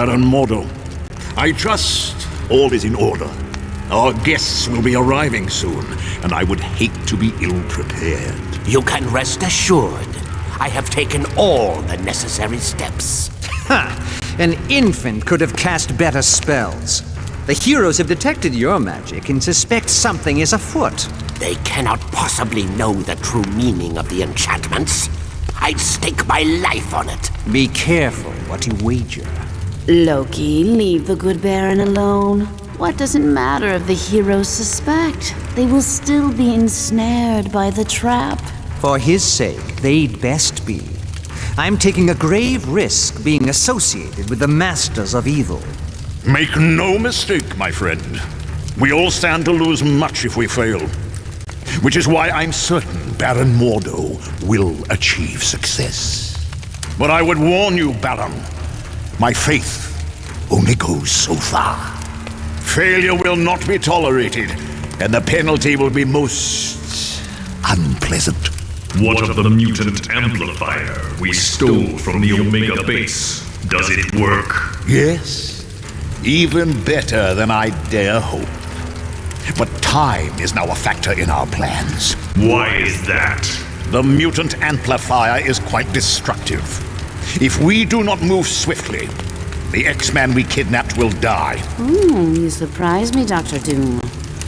Baron Mordo. I trust all is in order. Our guests will be arriving soon, and I would hate to be ill-prepared. You can rest assured. I have taken all the necessary steps. Ha! An infant could have cast better spells. The heroes have detected your magic and suspect something is afoot. They cannot possibly know the true meaning of the enchantments. I'd stake my life on it. Be careful what you wager. Loki, leave the good Baron alone. What does it matter if the heroes suspect? They will still be ensnared by the trap. For his sake, they'd best be. I'm taking a grave risk being associated with the Masters of Evil. Make no mistake, my friend. We all stand to lose much if we fail. Which is why I'm certain Baron Mordo will achieve success. But I would warn you, Baron, my faith only goes so far. Failure will not be tolerated, and the penalty will be most unpleasant. What of the mutant amplifier we stole from the Omega base? Does it work? Yes, even better than I dare hope. But time is now a factor in our plans. Why is that? The mutant amplifier is quite destructive. If we do not move swiftly, the X-Man we kidnapped will die. You surprise me, Dr. Doom.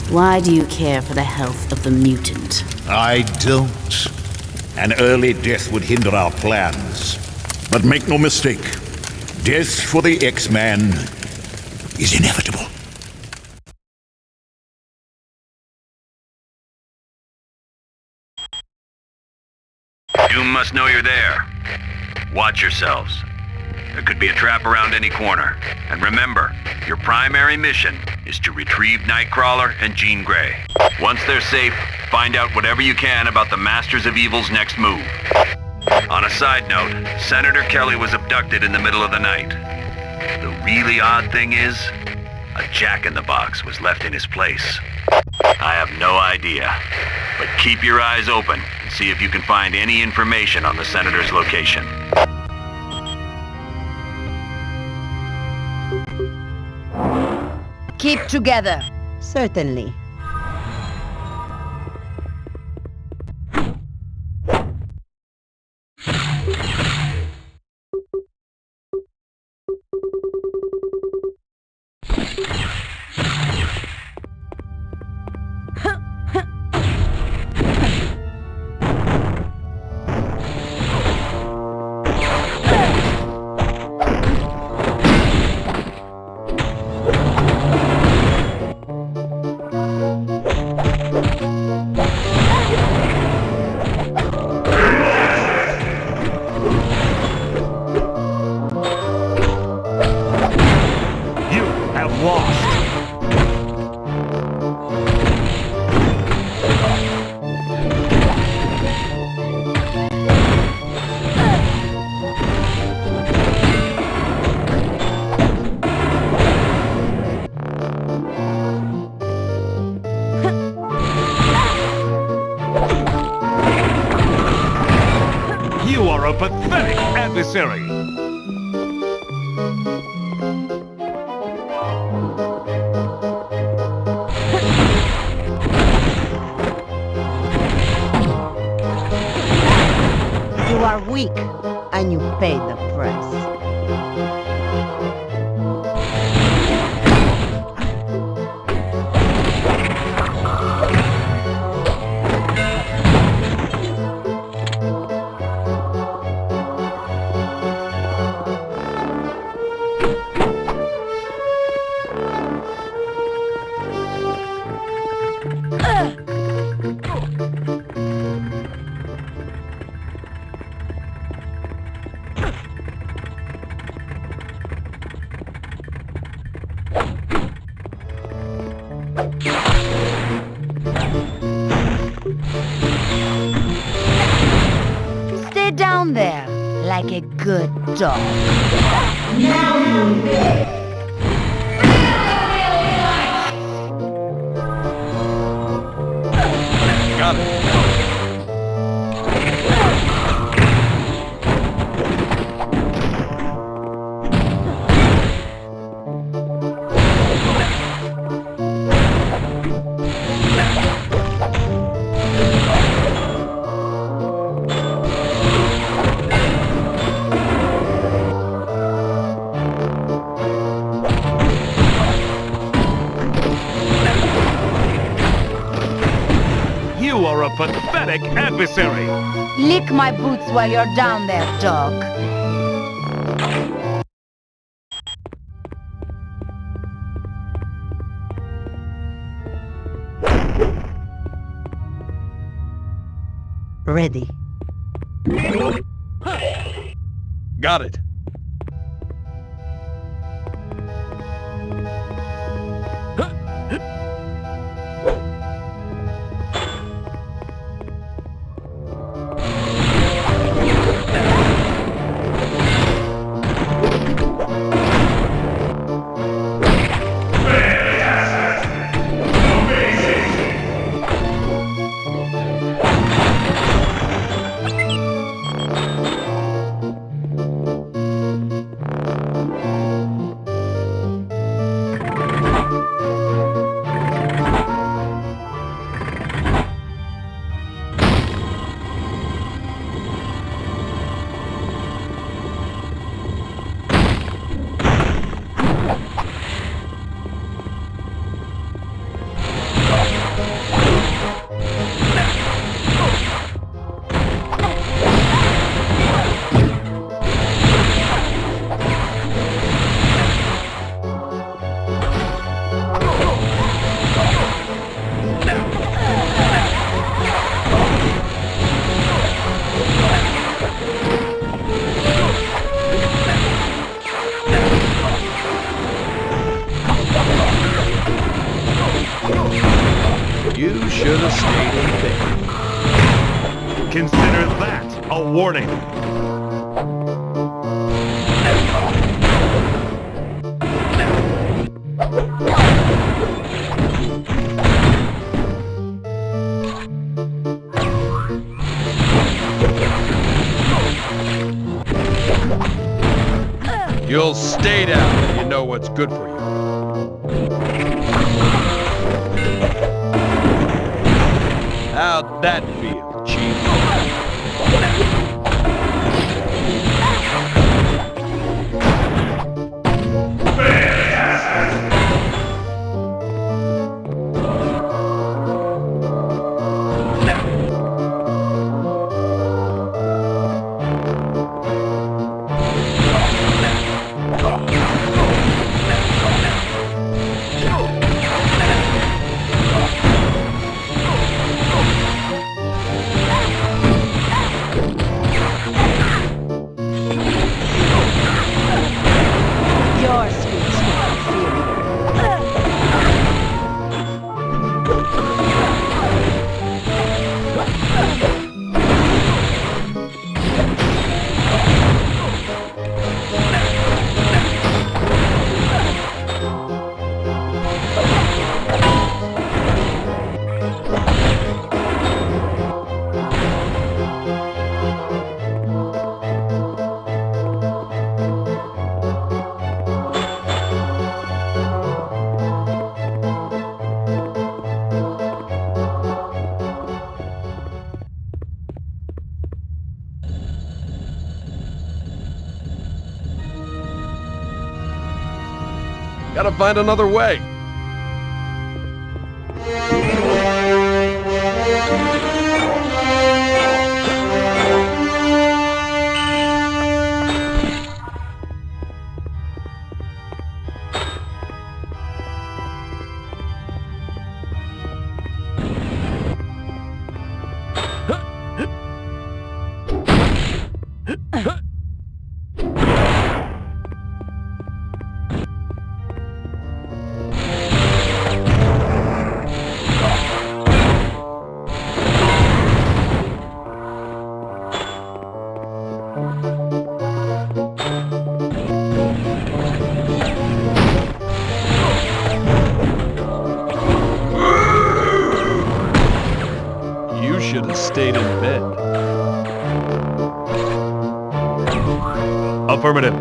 Why do you care for the health of the mutant? I don't. An early death would hinder our plans. But make no mistake, death for the X-Man is inevitable. Doom must know you're there. Watch yourselves. There could be a trap around any corner. And remember, your primary mission is to retrieve Nightcrawler and Jean Grey. Once they're safe, find out whatever you can about the Masters of Evil's next move. On a side note, Senator Kelly was abducted in the middle of the night. The really odd thing is, a jack-in-the-box was left in his place. I have no idea, but keep your eyes open and see if you can find any information on the Senator's location. Keep together. Certainly. You are a pathetic adversary. You are weak, and you pay the price. Stay down there, like a good dog. Got it. pathetic adversary. Lick my boots while you're down there, dog. Ready. Got it. You should have stayed in bed. Consider that a warning. You'll stay down when you know what's good for you. How'd that feel, Chief? Your sweet spot, Gotta find another way. You should have stayed in bed. Affirmative.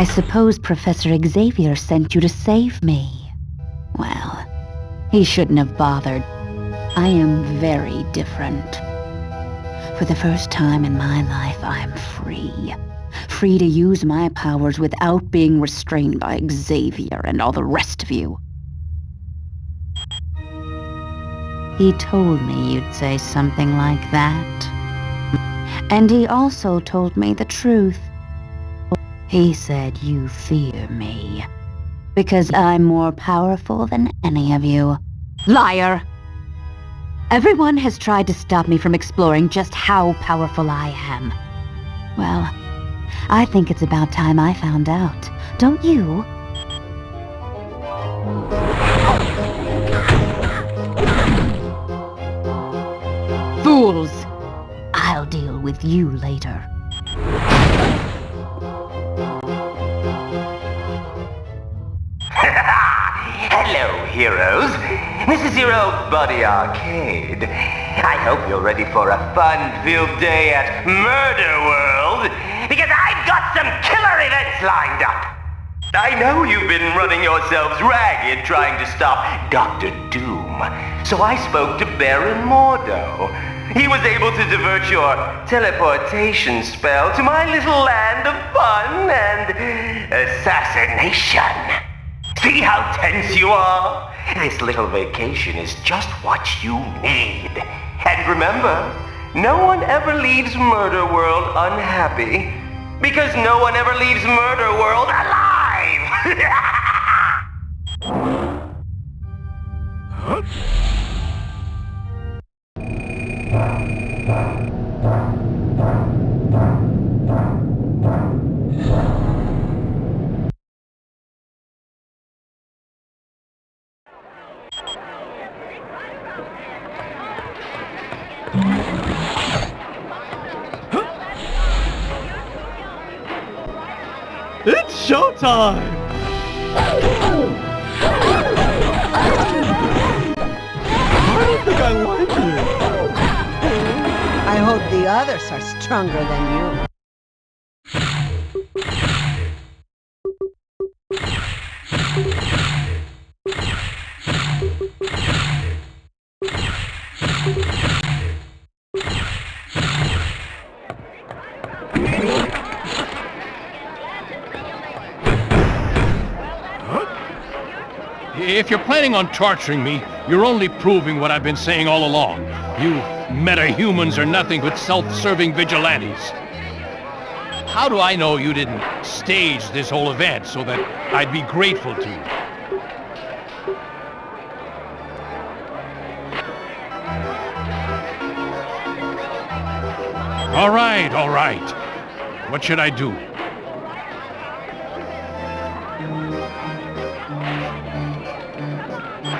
I suppose Professor Xavier sent you to save me. Well, he shouldn't have bothered. I am very different. For the first time in my life, I'm free. Free to use my powers without being restrained by Xavier and all the rest of you. He told me you'd say something like that. And he also told me the truth. He said you fear me. Because I'm more powerful than any of you. Liar! Everyone has tried to stop me from exploring just how powerful I am. Well, I think it's about time I found out. Don't you? Fools! I'll deal with you later. Hello, heroes. This is your old buddy Arcade. I hope you're ready for a fun-filled day at Murder World, because I've got some killer events lined up. I know you've been running yourselves ragged trying to stop Dr. Doom, so I spoke to Baron Mordo. He was able to divert your teleportation spell to my little land of fun and assassination. See how tense you are? This little vacation is just what you need. And remember, no one ever leaves Murder World unhappy, because no one ever leaves Murder World alive! It's showtime! I don't think I like it. I hope the others are stronger than you. If you're planning on torturing me, you're only proving what I've been saying all along. You meta-humans are nothing but self-serving vigilantes. How do I know you didn't stage this whole event so that I'd be grateful to you? All right. What should I do?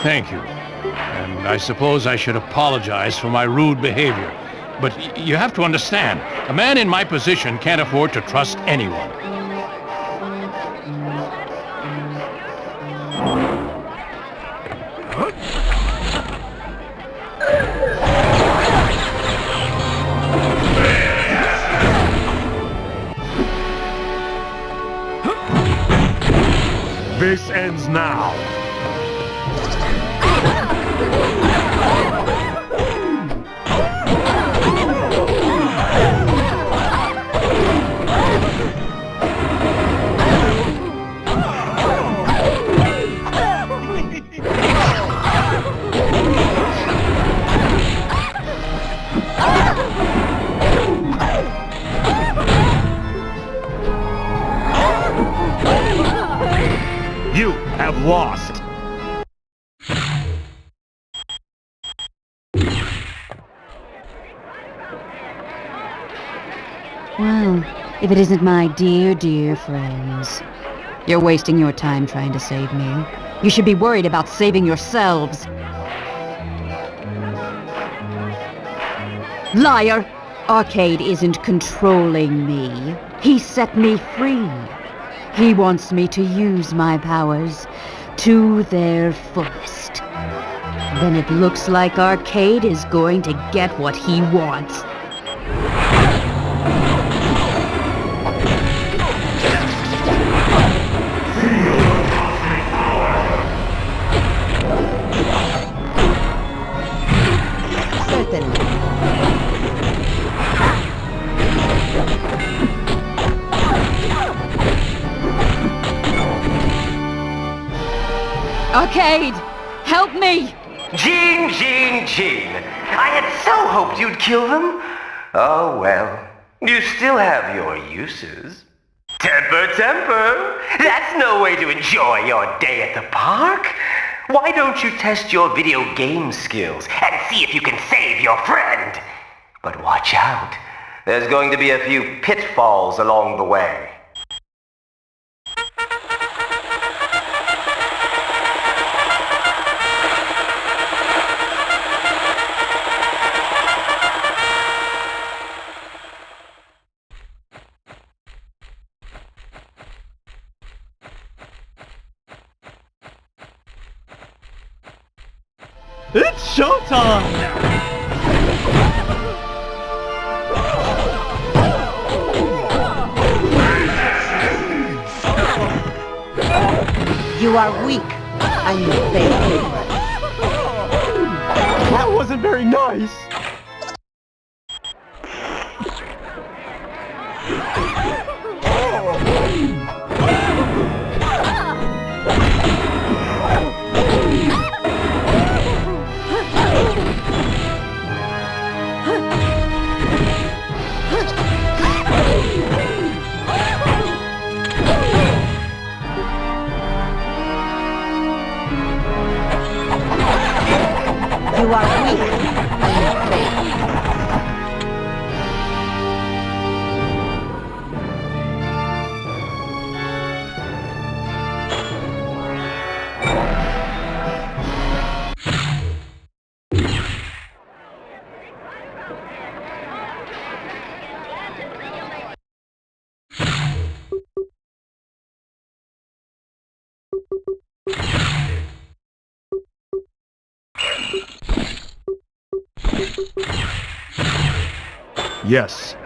Thank you. And I suppose I should apologize for my rude behavior. But you have to understand, a man in my position can't afford to trust anyone. This ends now. You have lost. Well, if it isn't my dear, dear friends. You're wasting your time trying to save me. You should be worried about saving yourselves. Liar! Arcade isn't controlling me. He set me free. He wants me to use my powers to their fullest. Then it looks like Arcade is going to get what he wants. Arcade! Help me! Gene! I had so hoped you'd kill them. Oh well, you still have your uses. Temper! That's no way to enjoy your day at the park. Why don't you test your video game skills and see if you can save your friend? But watch out. There's going to be a few pitfalls along the way. It's showtime! You are weak, and you fail. That wasn't very nice! You are weak, and you fail. Yes.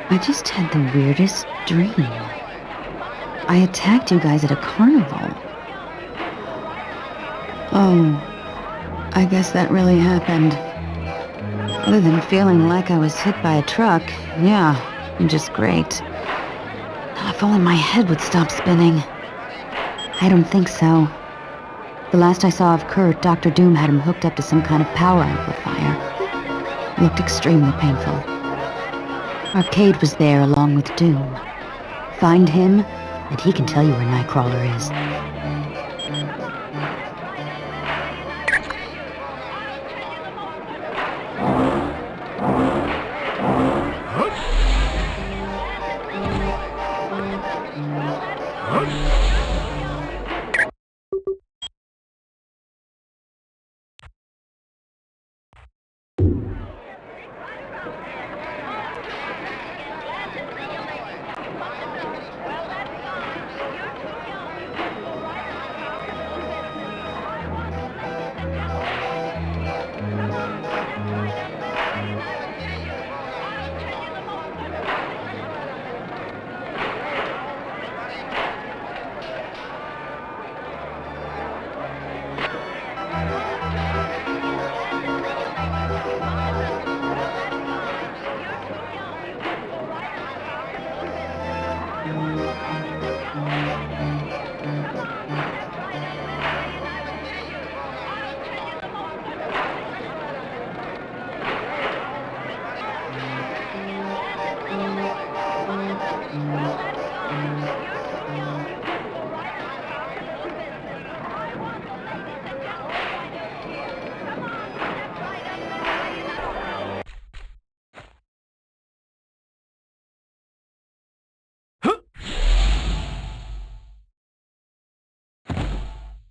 I just had the weirdest dream. I attacked you guys at a carnival. Oh, I guess that really happened. Other than feeling like I was hit by a truck, yeah, just great. If only my head would stop spinning. I don't think so. The last I saw of Kurt, Dr. Doom had him hooked up to some kind of power amplifier. It looked extremely painful. Arcade was there along with Doom. Find him, and he can tell you where Nightcrawler is.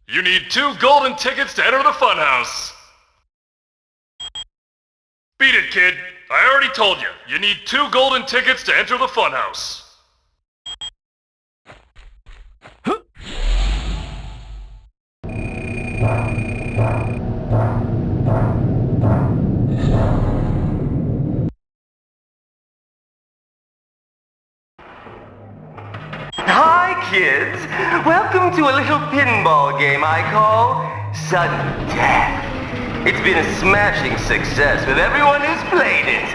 You need 2 golden tickets to enter the funhouse. Beat it, kid. I already told you. You need 2 golden tickets to enter the funhouse. Hi, kids. Welcome to a little pinball game I call Sudden Death. It's been a smashing success with everyone who's played it.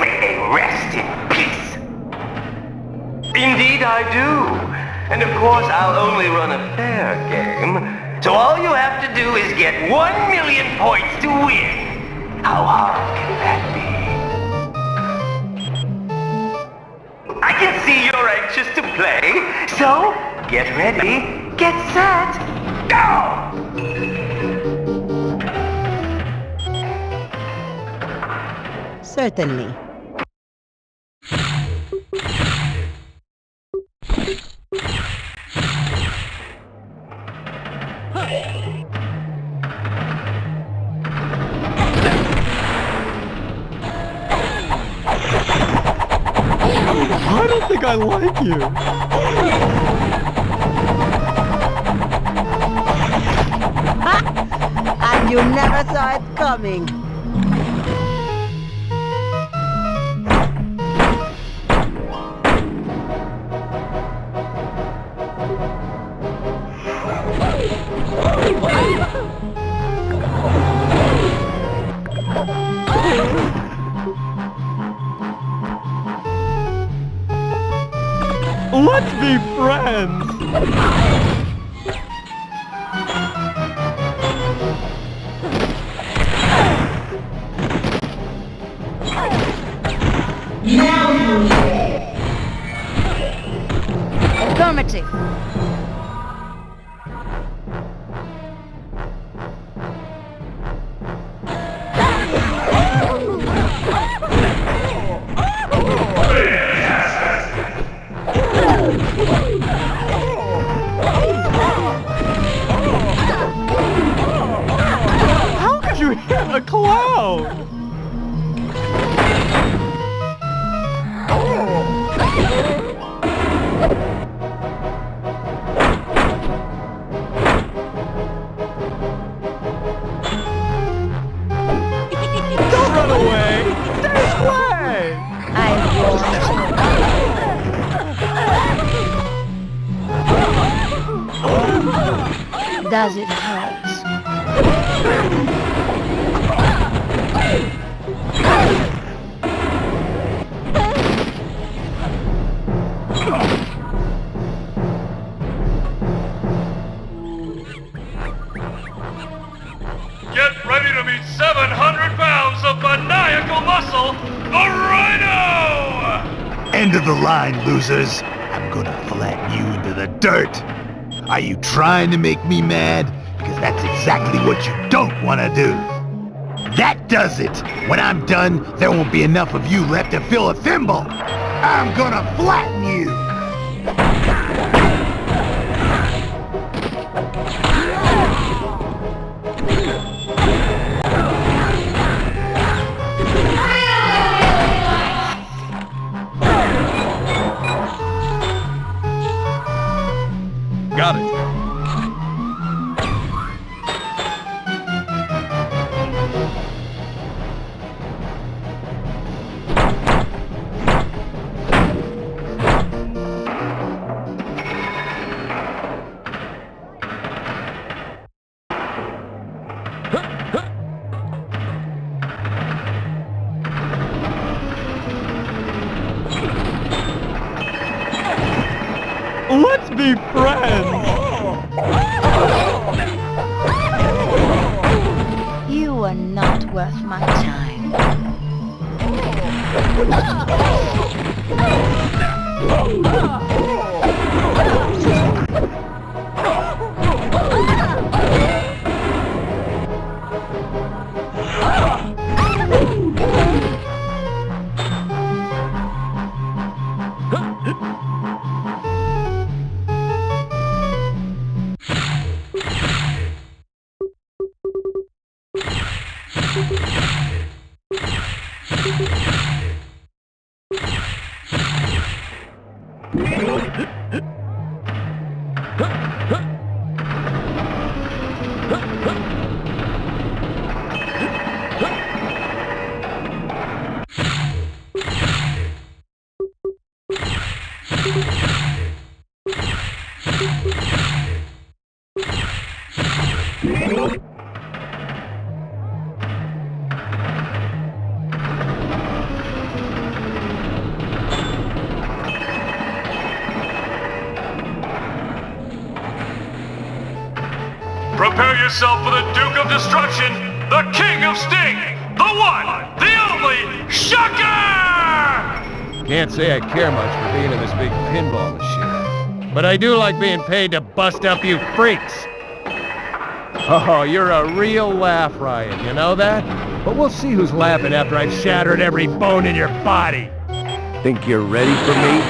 May they rest in peace. Indeed I do. And of course, I'll only run a fair game. So all you have to do is get 1 million points to win. How hard can that be? I can see you're anxious to play, so get ready, get set, go! Certainly. I don't think I like you. And you never saw it coming. Let's be friends. Affirmative. How could you hit a cloud? Don't run away! Stay away! I won't. Does it hurt? Get ready to meet 700 pounds of maniacal muscle, the Rhino! End of the line, losers. I'm gonna flatten you into the dirt. Are you trying to make me mad? Because that's exactly what you don't want to do. That does it. When I'm done, there won't be enough of you left to fill a thimble. I'm gonna flatten you. Got it. Let's be friends! You are not worth my time. yourself for the Duke of Destruction, the King of Sting, the one, the only, Shocker! Can't say I care much for being in this big pinball machine. But I do like being paid to bust up you freaks. Oh, you're a real laugh, Ryan, you know that? But we'll see who's laughing after I've shattered every bone in your body. Think you're ready for me?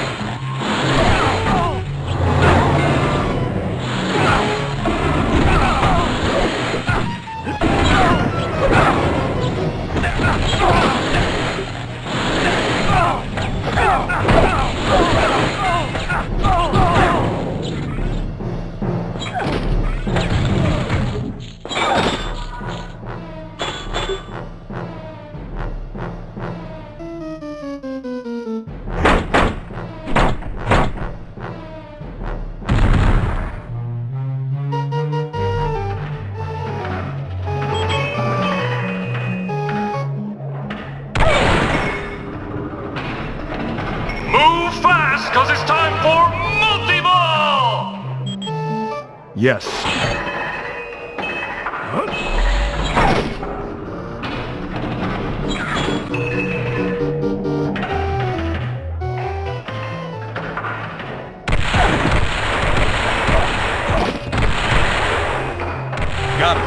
Move fast, cause it's time for multi-ball! Yes. Got it.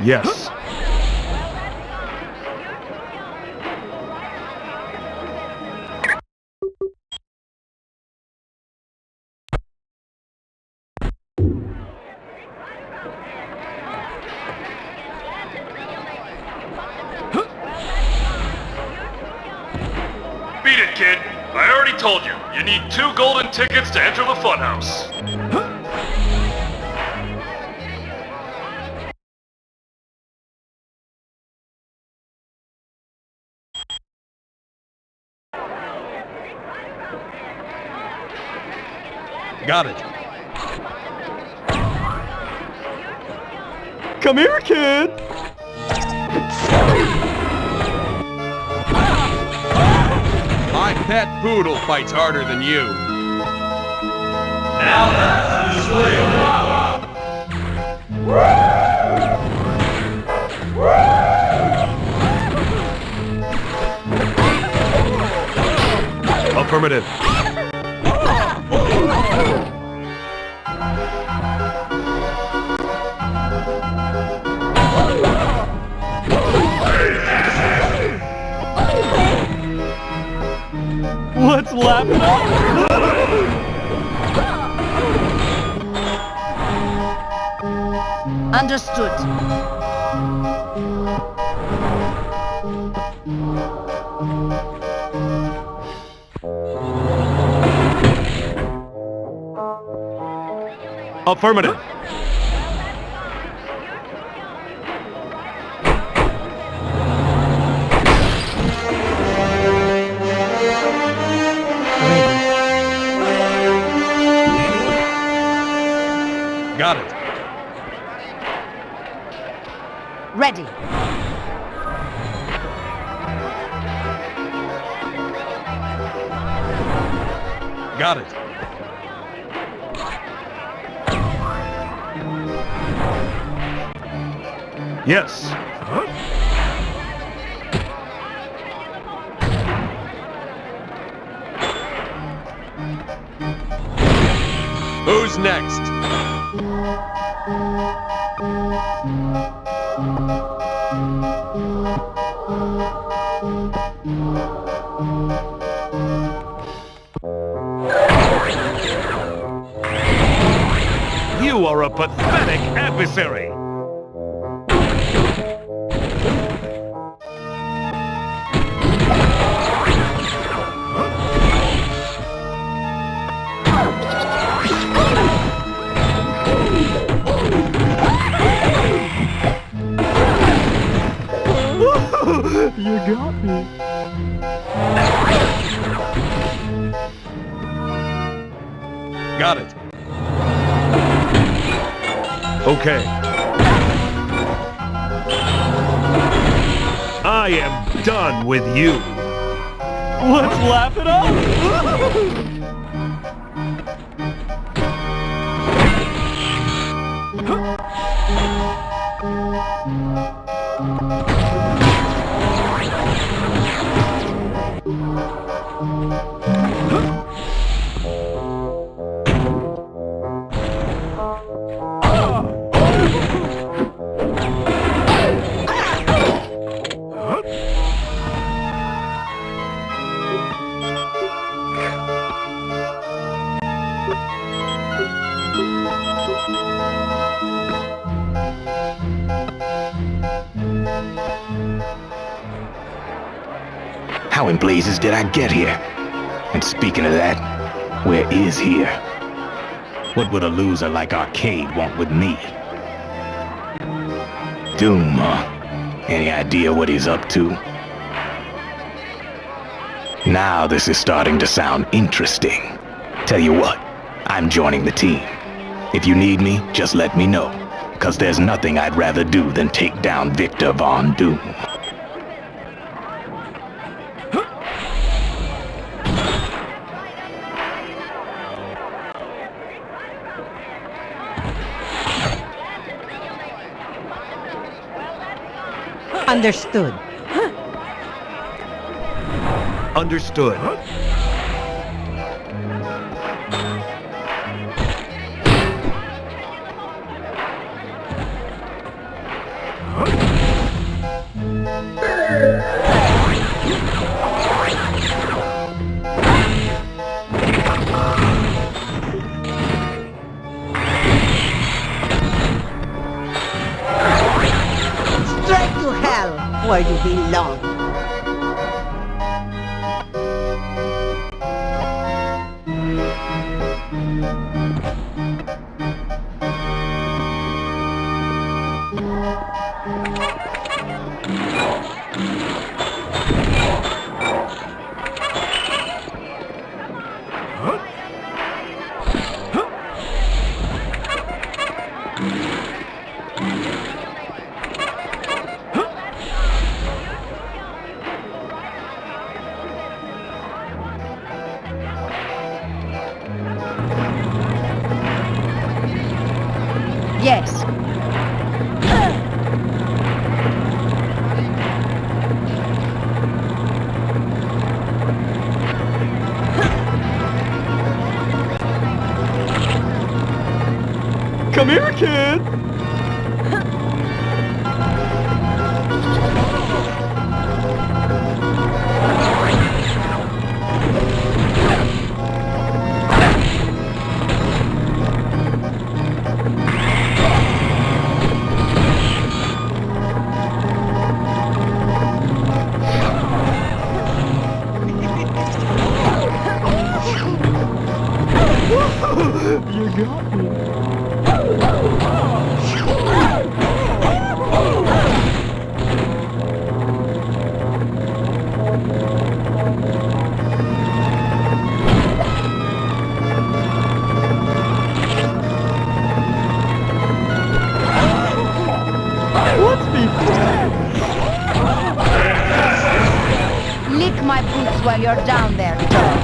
Yes. Beat it, kid. I already told you. You need 2 golden tickets to enter the funhouse. Got it. Come here, kid! My pet poodle fights harder than you. Now that's the Affirmative. Let's laugh it up! Understood. Affirmative. Got it. Ready. Got it. Yes. Who's next? You are a pathetic adversary! You got me. Got it. Okay. I am done with you. Let's laugh it up. How in blazes did I get here? And speaking of that, where is here? What would a loser like Arcade want with me? Doom, huh? Any idea what he's up to? Now this is starting to sound interesting. Tell you what, I'm joining the team. If you need me, just let me know. 'Cause there's nothing I'd rather do than take down Victor Von Doom. Understood. Understood. Straight to hell, where you belong. Yes. Come here, kid. You got me. Let's be friends. Lick my boots while you're down there, dog.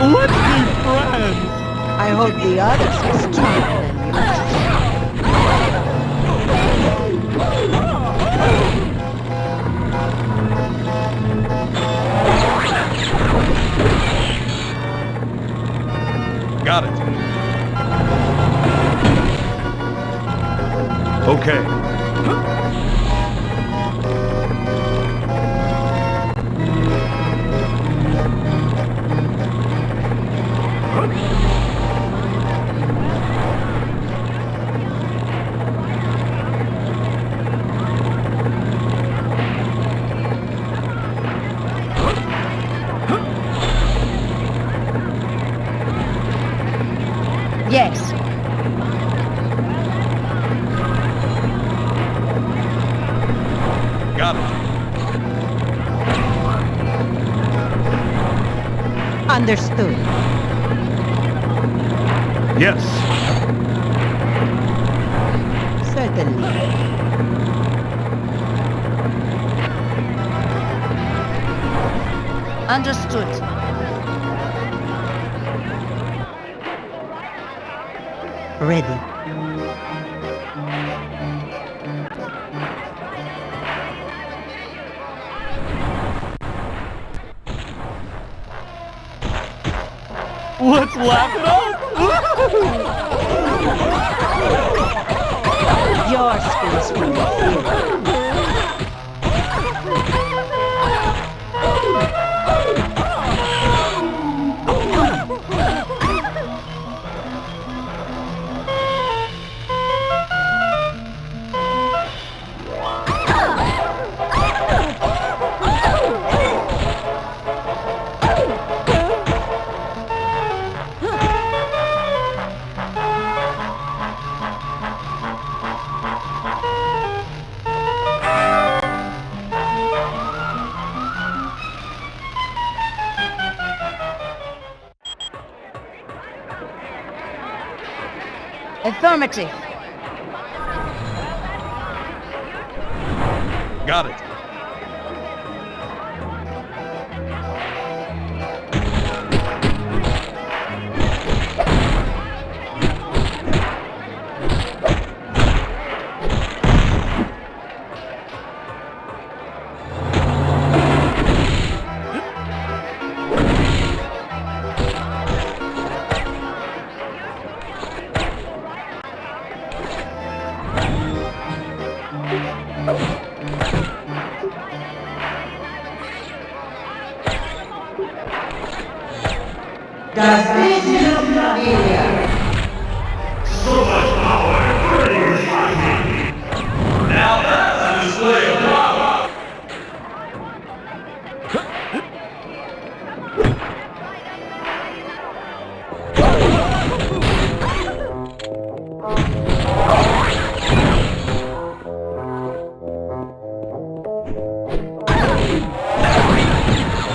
Let's be friends. I hope the others are stronger than you. Got it. Yes. Got it. Understood. Yes. Certainly. Understood. Ready. Let's laugh it up! Your space will be here. Affirmative. Got it.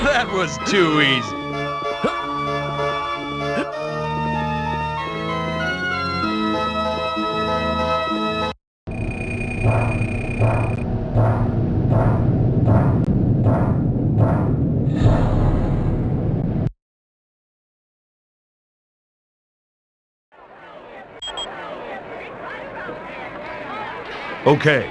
That was too easy. Okay.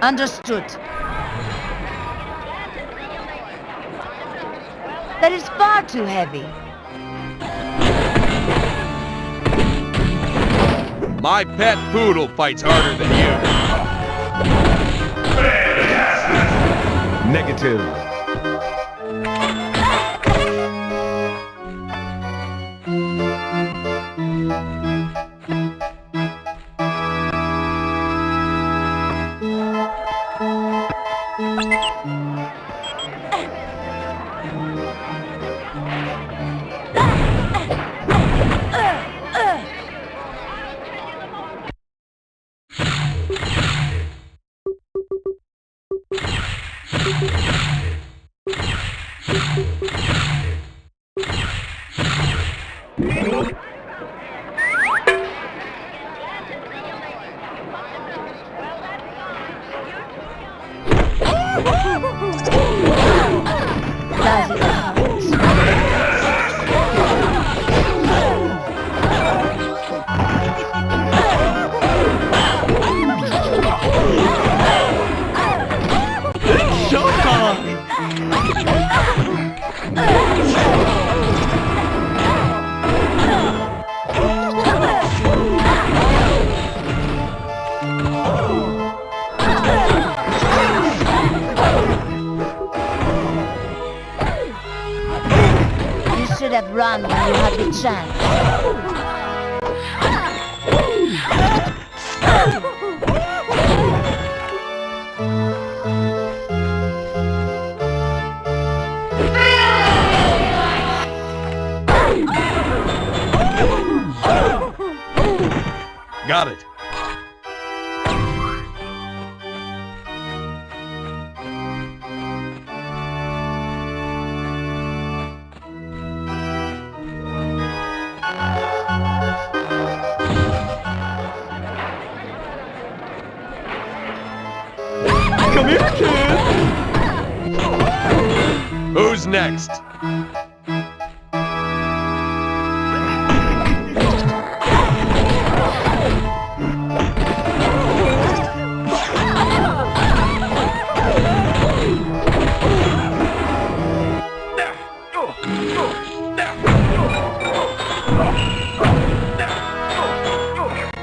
Understood. That is far too heavy. My pet poodle fights harder than you. Negative. run when you have the chance. Got it. Come here, kid! Who's next?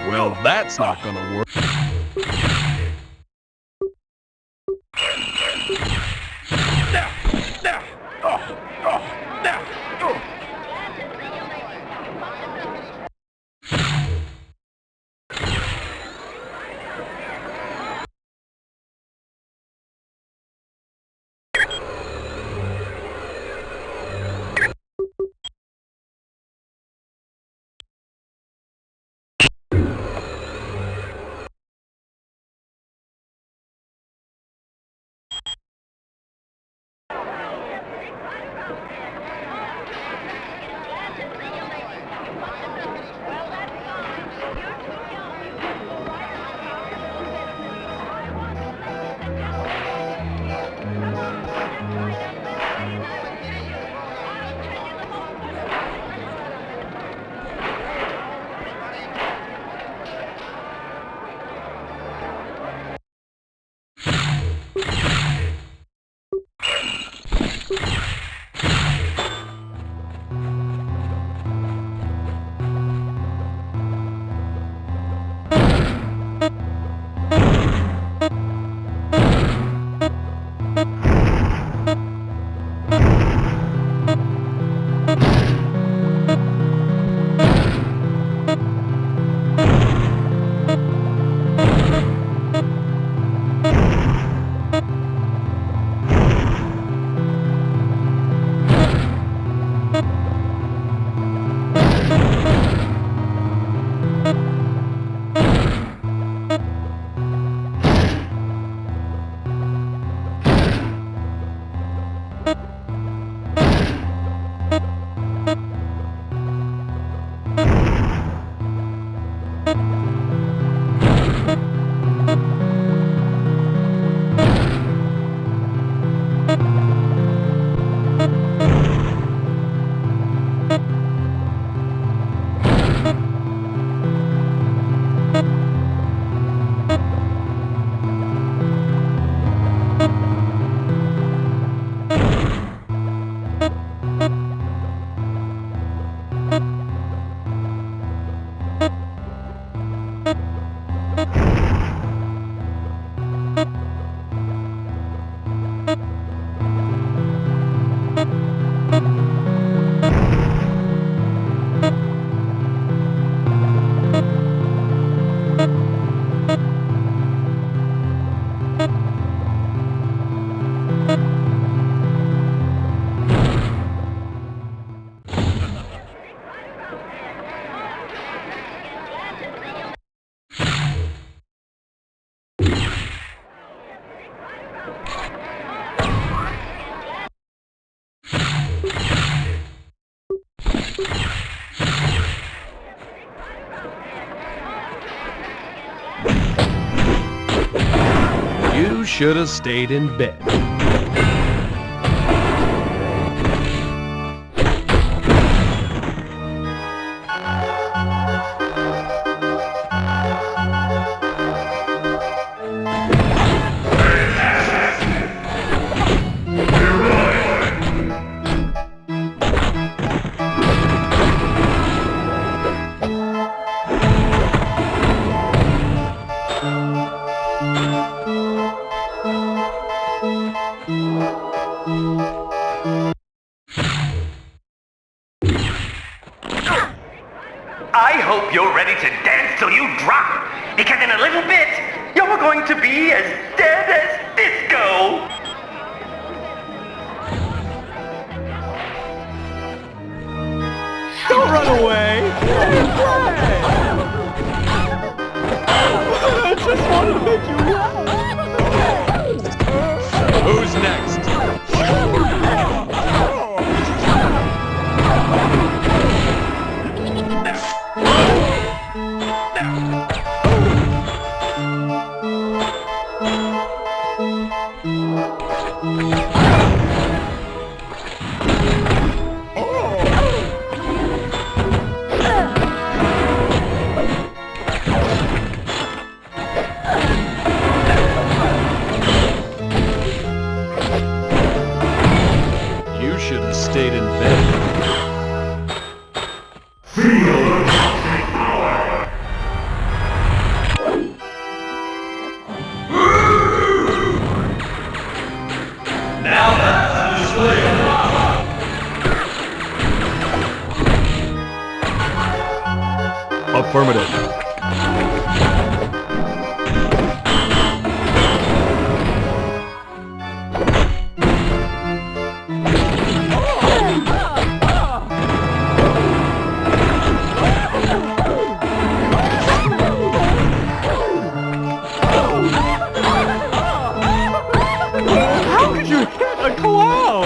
Well, that's not gonna work. You should have stayed in bed. drop, because in a little bit, you're going to be as dead as disco. Don't run away! Let me play! I just want to make you laugh! Who's next? You should have stayed in bed. Affirmative. How could you hit a cloud?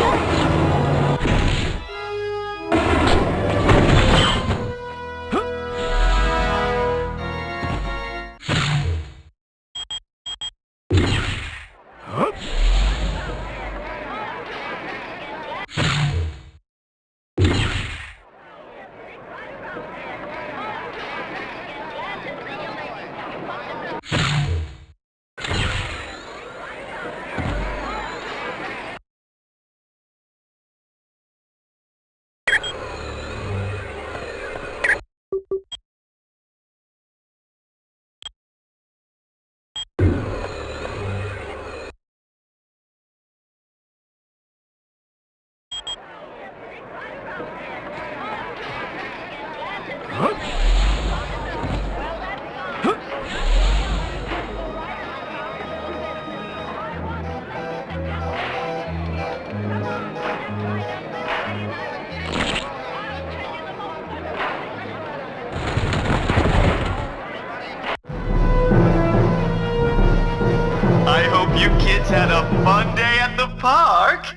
I hope you kids had a fun day at the park.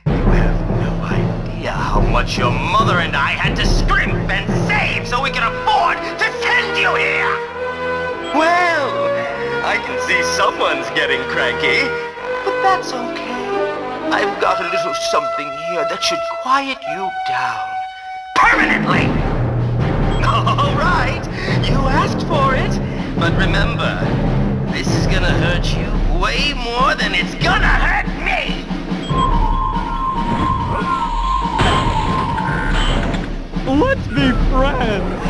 You have no idea how much your mother and I had to scrimp and save so we could afford to send you here. Well, I can see someone's getting cranky, but that's okay. I've got a little something here that should quiet you down permanently. All right, you asked for it, but remember, this is gonna hurt you way more than it's gonna hurt me! Let's be friends!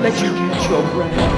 Let you catch your breath.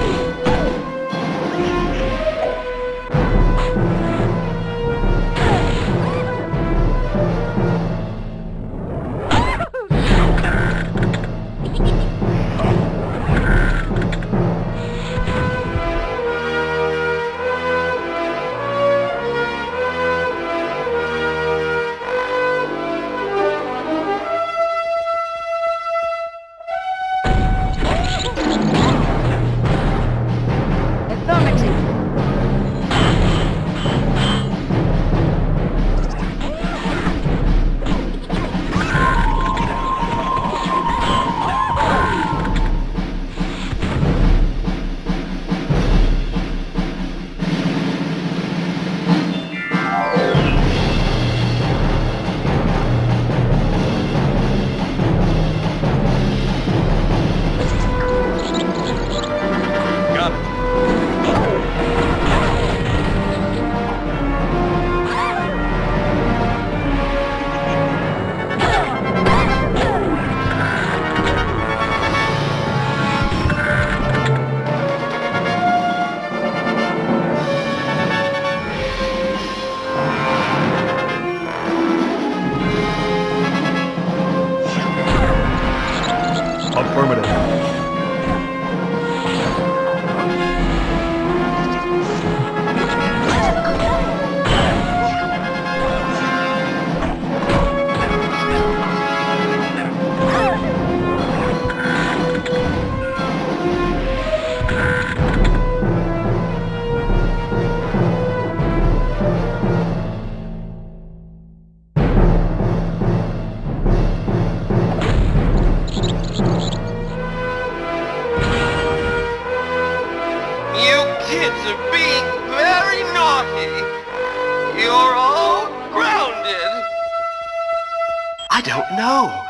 don't know.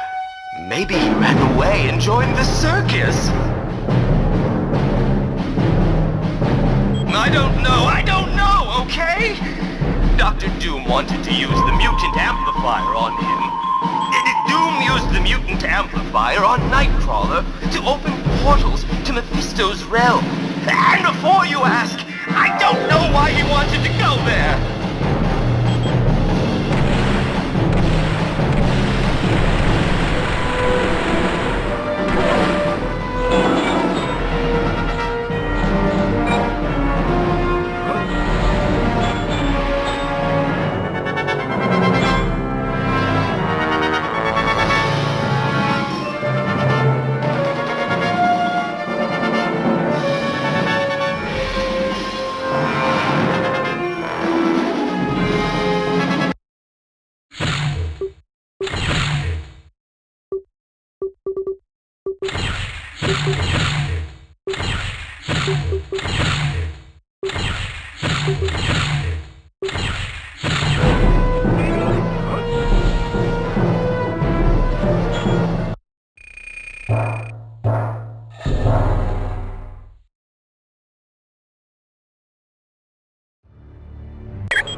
Maybe he ran away and joined the circus. I don't know, okay? Dr. Doom wanted to use the mutant amplifier on him. Doom used the mutant amplifier on Nightcrawler to open portals to Mephisto's realm. And before you ask, I don't know why he wanted to go there.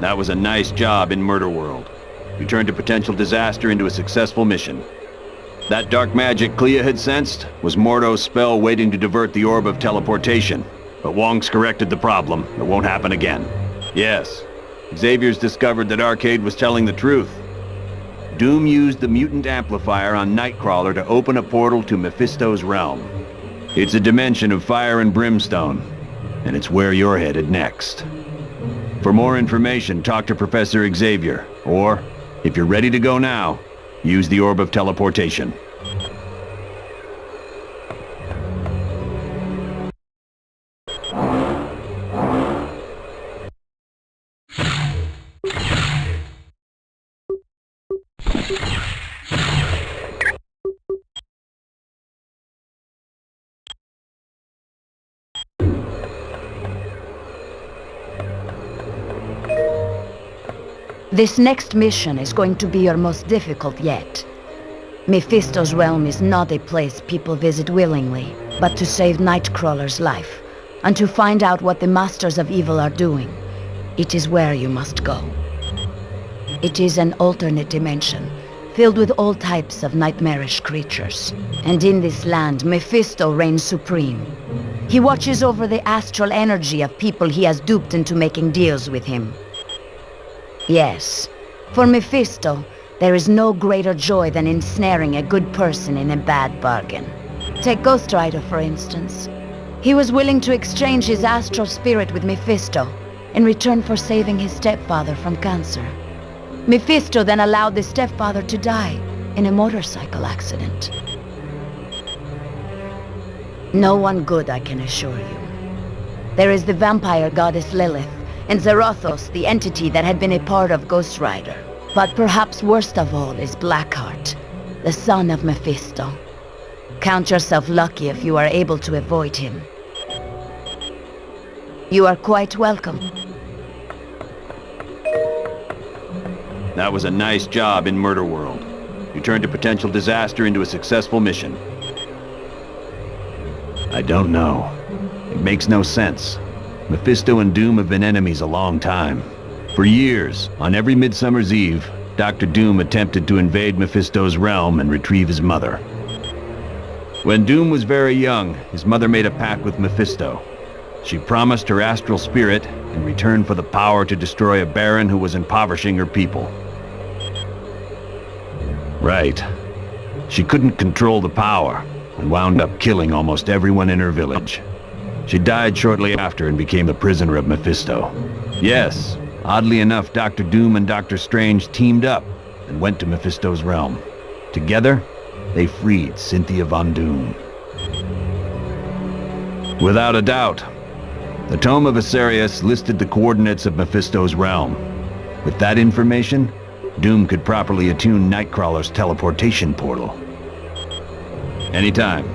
That was a nice job in Murder World. You turned a potential disaster into a successful mission. That dark magic Clea had sensed was Mordo's spell waiting to divert the orb of teleportation. But Wong's corrected the problem. It won't happen again. Yes, Xavier's discovered that Arcade was telling the truth. Doom used the mutant amplifier on Nightcrawler to open a portal to Mephisto's realm. It's a dimension of fire and brimstone, and it's where you're headed next. For more information, talk to Professor Xavier, or, if you're ready to go now, use the Orb of Teleportation. This next mission is going to be your most difficult yet. Mephisto's realm is not a place people visit willingly, but to save Nightcrawler's life, and to find out what the Masters of Evil are doing. It is where you must go. It is an alternate dimension, filled with all types of nightmarish creatures. And in this land, Mephisto reigns supreme. He watches over the astral energy of people he has duped into making deals with him. Yes, for Mephisto, there is no greater joy than ensnaring a good person in a bad bargain. Take Ghost Rider, for instance. He was willing to exchange his astral spirit with Mephisto in return for saving his stepfather from cancer. Mephisto then allowed the stepfather to die in a motorcycle accident. No one good, I can assure you. There is the vampire goddess Lilith, and Zarathos, the entity that had been a part of Ghost Rider. But perhaps worst of all is Blackheart, the son of Mephisto. Count yourself lucky if you are able to avoid him. You are quite welcome. That was a nice job in Murder World. You turned a potential disaster into a successful mission. I don't know. It makes no sense. Mephisto and Doom have been enemies a long time. For years, on every Midsummer's Eve, Dr. Doom attempted to invade Mephisto's realm and retrieve his mother. When Doom was very young, his mother made a pact with Mephisto. She promised her astral spirit in return for the power to destroy a baron who was impoverishing her people. Right. She couldn't control the power and wound up killing almost everyone in her village. She died shortly after and became a prisoner of Mephisto. Yes, oddly enough, Dr. Doom and Dr. Strange teamed up and went to Mephisto's realm. Together, they freed Cynthia Von Doom. Without a doubt, the Tome of Asarius listed the coordinates of Mephisto's realm. With that information, Doom could properly attune Nightcrawler's teleportation portal. Anytime.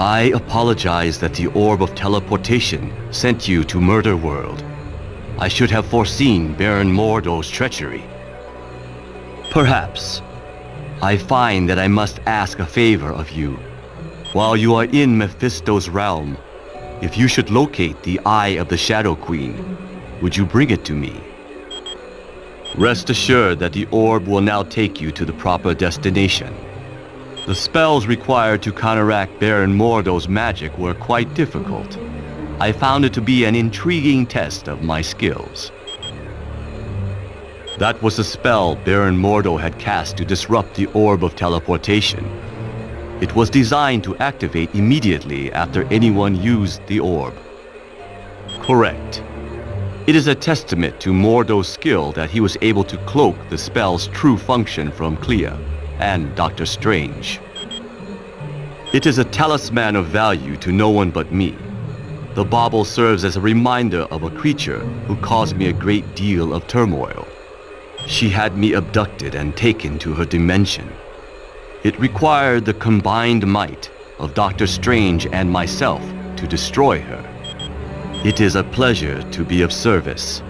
I apologize that the Orb of Teleportation sent you to Murder World. I should have foreseen Baron Mordo's treachery. Perhaps. I find that I must ask a favor of you. While you are in Mephisto's realm, if you should locate the Eye of the Shadow Queen, would you bring it to me? Rest assured that the orb will now take you to the proper destination. The spells required to counteract Baron Mordo's magic were quite difficult. I found it to be an intriguing test of my skills. That was the spell Baron Mordo had cast to disrupt the Orb of Teleportation. It was designed to activate immediately after anyone used the orb. Correct. It is a testament to Mordo's skill that he was able to cloak the spell's true function from Clea and Doctor Strange. It is a talisman of value to no one but me. The bauble serves as a reminder of a creature who caused me a great deal of turmoil. She had me abducted and taken to her dimension. It required the combined might of Doctor Strange and myself to destroy her. It is a pleasure to be of service.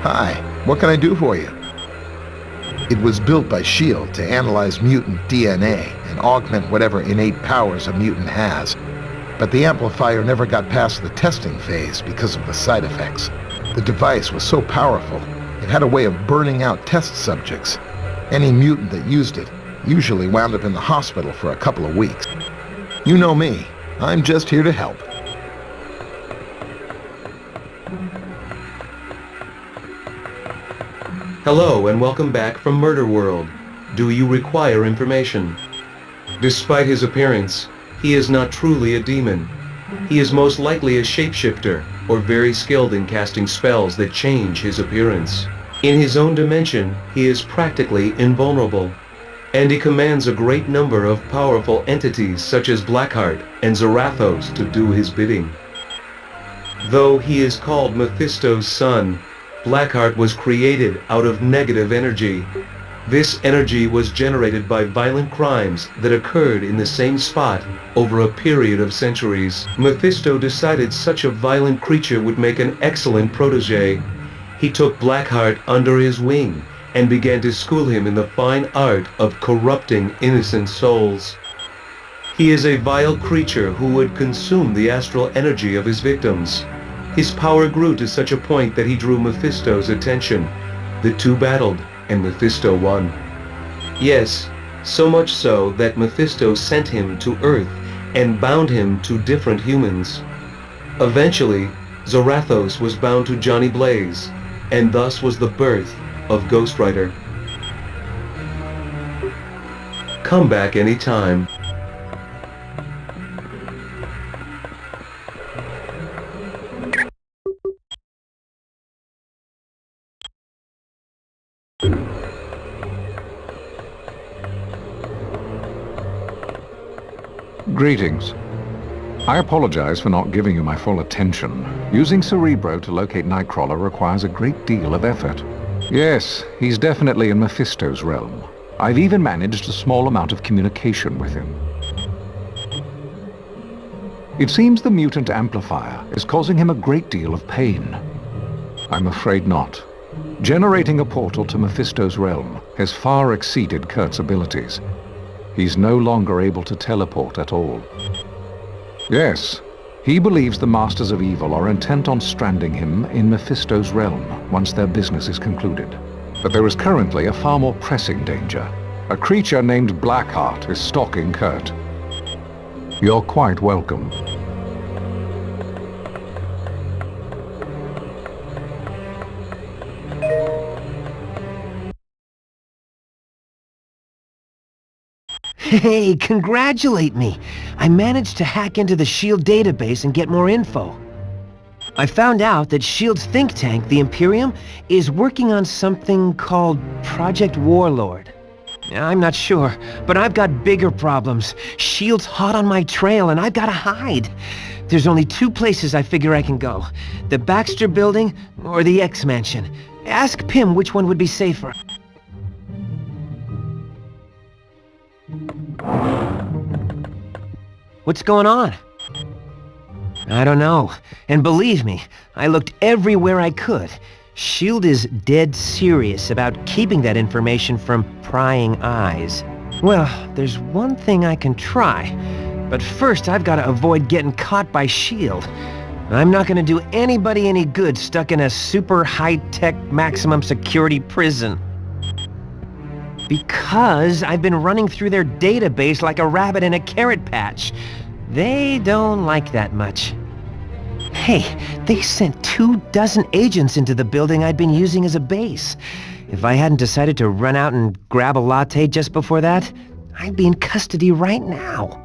Hi, what can I do for you? It was built by S.H.I.E.L.D. to analyze mutant DNA and augment whatever innate powers a mutant has. But the amplifier never got past the testing phase because of the side effects. The device was so powerful, it had a way of burning out test subjects. Any mutant that used it usually wound up in the hospital for a couple of weeks. You know me. I'm just here to help. Hello and welcome back from Murder World. Do you require information? Despite his appearance, he is not truly a demon. He is most likely a shapeshifter, or very skilled in casting spells that change his appearance. In his own dimension, he is practically invulnerable, and he commands a great number of powerful entities such as Blackheart and Zarathos to do his bidding. Though he is called Mephisto's son, Blackheart was created out of negative energy. This energy was generated by violent crimes that occurred in the same spot over a period of centuries. Mephisto decided such a violent creature would make an excellent protege. He took Blackheart under his wing and began to school him in the fine art of corrupting innocent souls. He is a vile creature who would consume the astral energy of his victims. His power grew to such a point that he drew Mephisto's attention. The two battled, and Mephisto won. Yes, so much so that Mephisto sent him to Earth and bound him to different humans. Eventually, Zarathos was bound to Johnny Blaze, and thus was the birth of Ghost Rider. Come back anytime. Greetings. I apologize for not giving you my full attention. Using Cerebro to locate Nightcrawler requires a great deal of effort. Yes, he's definitely in Mephisto's realm. I've even managed a small amount of communication with him. It seems the mutant amplifier is causing him a great deal of pain. I'm afraid not. Generating a portal to Mephisto's realm has far exceeded Kurt's abilities. He's no longer able to teleport at all. Yes, he believes the Masters of Evil are intent on stranding him in Mephisto's realm once their business is concluded. But there is currently a far more pressing danger. A creature named Blackheart is stalking Kurt. You're quite welcome. Hey, congratulate me! I managed to hack into the S.H.I.E.L.D. database and get more info. I found out that S.H.I.E.L.D.'s think tank, the Imperium, is working on something called Project Warlord. I'm not sure, but I've got bigger problems. S.H.I.E.L.D's hot on my trail and I've gotta hide. There's only two places I figure I can go. The Baxter Building or the X-Mansion. Ask Pym which one would be safer. What's going on? I don't know. And believe me, I looked everywhere I could. S.H.I.E.L.D. is dead serious about keeping that information from prying eyes. Well, there's one thing I can try. But first, I've got to avoid getting caught by S.H.I.E.L.D. I'm not going to do anybody any good stuck in a super high-tech maximum security prison. Because I've been running through their database like a rabbit in a carrot patch. They don't like that much. Hey, they sent 24 agents into the building I'd been using as a base. If I hadn't decided to run out and grab a latte just before that, I'd be in custody right now.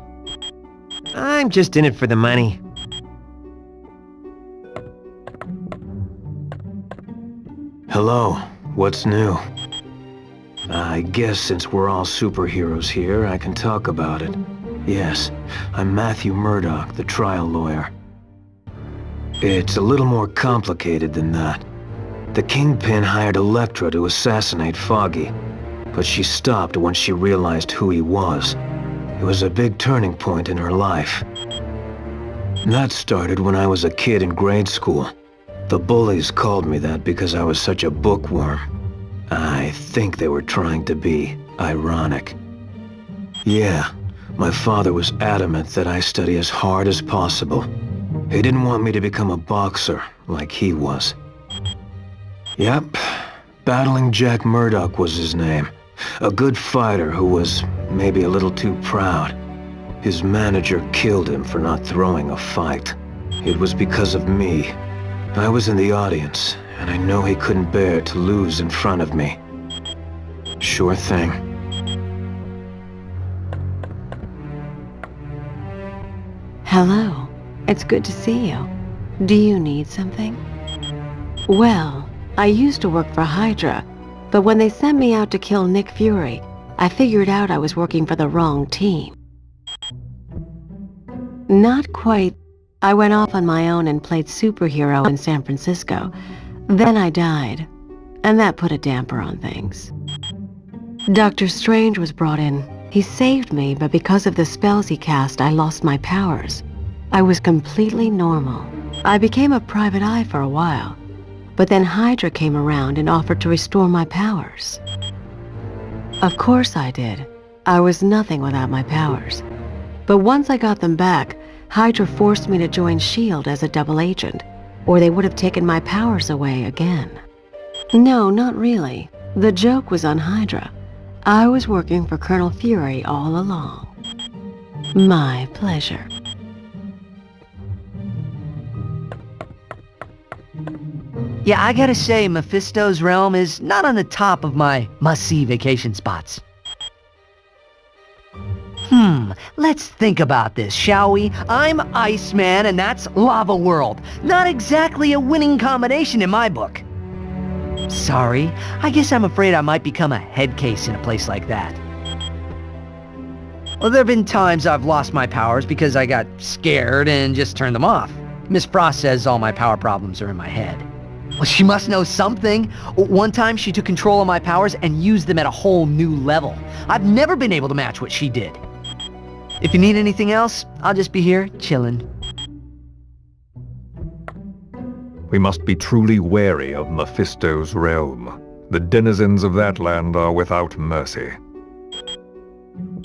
I'm just in it for the money. Hello, what's new? I guess since we're all superheroes here, I can talk about it. Yes, I'm Matthew Murdock, the trial lawyer. It's a little more complicated than that. The Kingpin hired Elektra to assassinate Foggy, but she stopped when she realized who he was. It was a big turning point in her life. That started when I was a kid in grade school. The bullies called me that because I was such a bookworm. I think they were trying to be ironic. Yeah, my father was adamant that I study as hard as possible. He didn't want me to become a boxer like he was. Yep, Battling Jack Murdock was his name. A good fighter who was maybe a little too proud. His manager killed him for not throwing a fight. It was because of me. I was in the audience, and I know he couldn't bear to lose in front of me. Sure thing. Hello. It's good to see you. Do you need something? Well, I used to work for Hydra, but when they sent me out to kill Nick Fury, I figured out I was working for the wrong team. Not quite. I went off on my own and played superhero in San Francisco. Then I died, and that put a damper on things. Dr. Strange was brought in. He saved me, but because of the spells he cast, I lost my powers. I was completely normal. I became a private eye for a while, but then Hydra came around and offered to restore my powers. Of course I did. I was nothing without my powers. But once I got them back, Hydra forced me to join S.H.I.E.L.D. as a double agent, or they would have taken my powers away again. No, not really. The joke was on Hydra. I was working for Colonel Fury all along. My pleasure. Yeah, I gotta say, Mephisto's realm is not on the top of my must-see vacation spots. Let's think about this, shall we? I'm Iceman, and that's Lava World. Not exactly a winning combination in my book. Sorry, I guess I'm afraid I might become a head case in a place like that. Well, there have been times I've lost my powers because I got scared and just turned them off. Miss Frost says all my power problems are in my head. Well, she must know something. One time she took control of my powers and used them at a whole new level. I've never been able to match what she did. If you need anything else, I'll just be here, chillin'. We must be truly wary of Mephisto's realm. The denizens of that land are without mercy.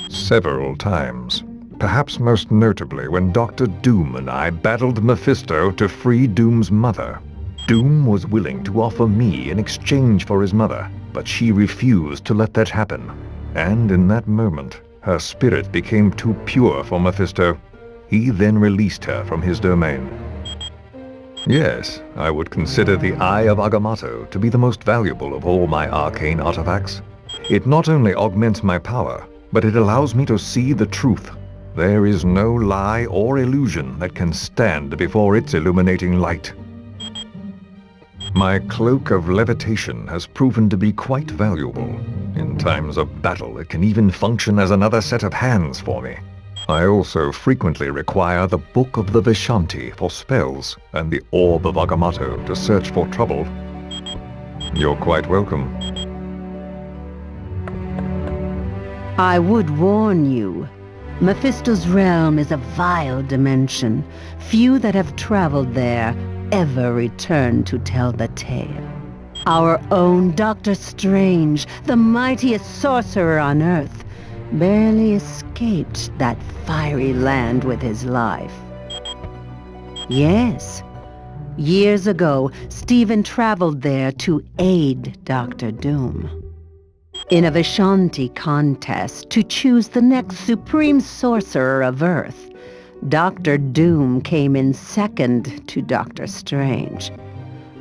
Several times, perhaps most notably when Dr. Doom and I battled Mephisto to free Doom's mother. Doom was willing to offer me in exchange for his mother, but she refused to let that happen. And in that moment, her spirit became too pure for Mephisto. He then released her from his domain. Yes, I would consider the Eye of Agamotto to be the most valuable of all my arcane artifacts. It not only augments my power, but it allows me to see the truth. There is no lie or illusion that can stand before its illuminating light. My cloak of levitation has proven to be quite valuable. In times of battle, it can even function as another set of hands for me. I also frequently require the Book of the Vishanti for spells, and the Orb of Agamotto to search for trouble. You're quite welcome. I would warn you, Mephisto's realm is a vile dimension. Few that have traveled there ever return to tell the tale. Our own Doctor Strange, the mightiest sorcerer on Earth, barely escaped that fiery land with his life. Yes. Years ago, Stephen traveled there to aid Dr. Doom. In a Vishanti contest to choose the next supreme sorcerer of Earth, Dr. Doom came in second to Doctor Strange.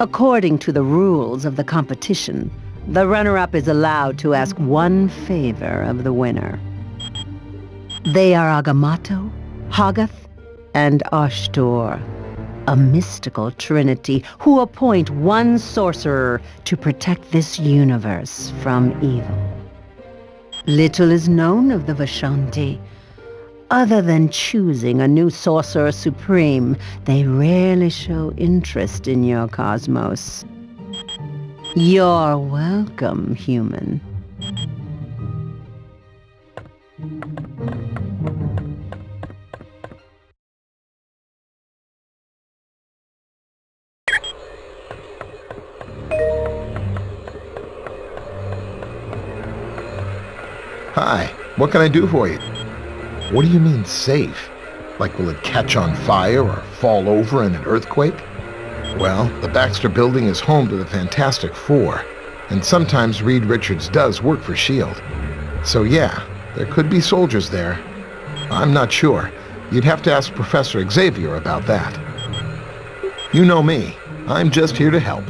According to the rules of the competition, the runner-up is allowed to ask one favor of the winner. They are Agamotto, Hoggoth, and Ashtor, a mystical trinity who appoint one sorcerer to protect this universe from evil. Little is known of the Vishanti. Other than choosing a new sorcerer supreme, they rarely show interest in your cosmos. You're welcome, human. Hi, what can I do for you? What do you mean safe? Like will it catch on fire or fall over in an earthquake? Well, the Baxter Building is home to the Fantastic Four, and sometimes Reed Richards does work for S.H.I.E.L.D. So yeah, there could be soldiers there. I'm not sure. You'd have to ask Professor Xavier about that. You know me. I'm just here to help.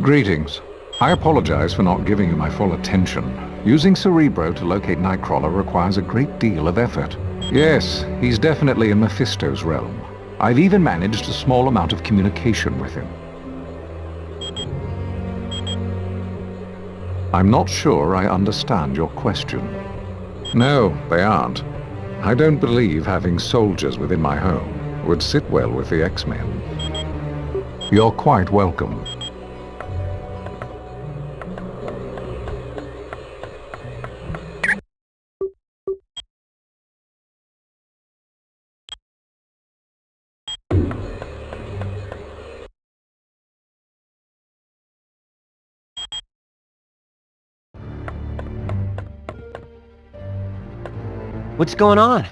Greetings. I apologize for not giving you my full attention. Using Cerebro to locate Nightcrawler requires a great deal of effort. Yes, he's definitely in Mephisto's realm. I've even managed a small amount of communication with him. I'm not sure I understand your question. No, they aren't. I don't believe having soldiers within my home would sit well with the X-Men. You're quite welcome. What's going on?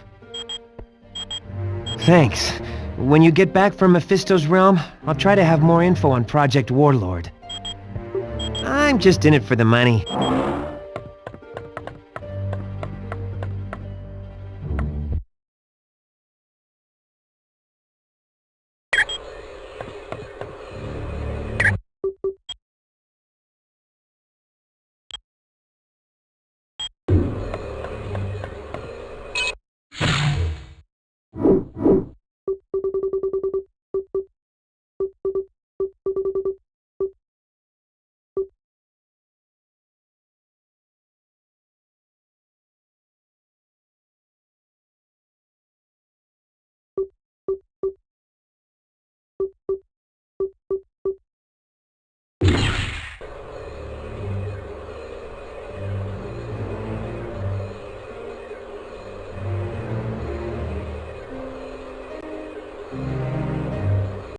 Thanks. When you get back from Mephisto's realm, I'll try to have more info on Project Warlord. I'm just in it for the money.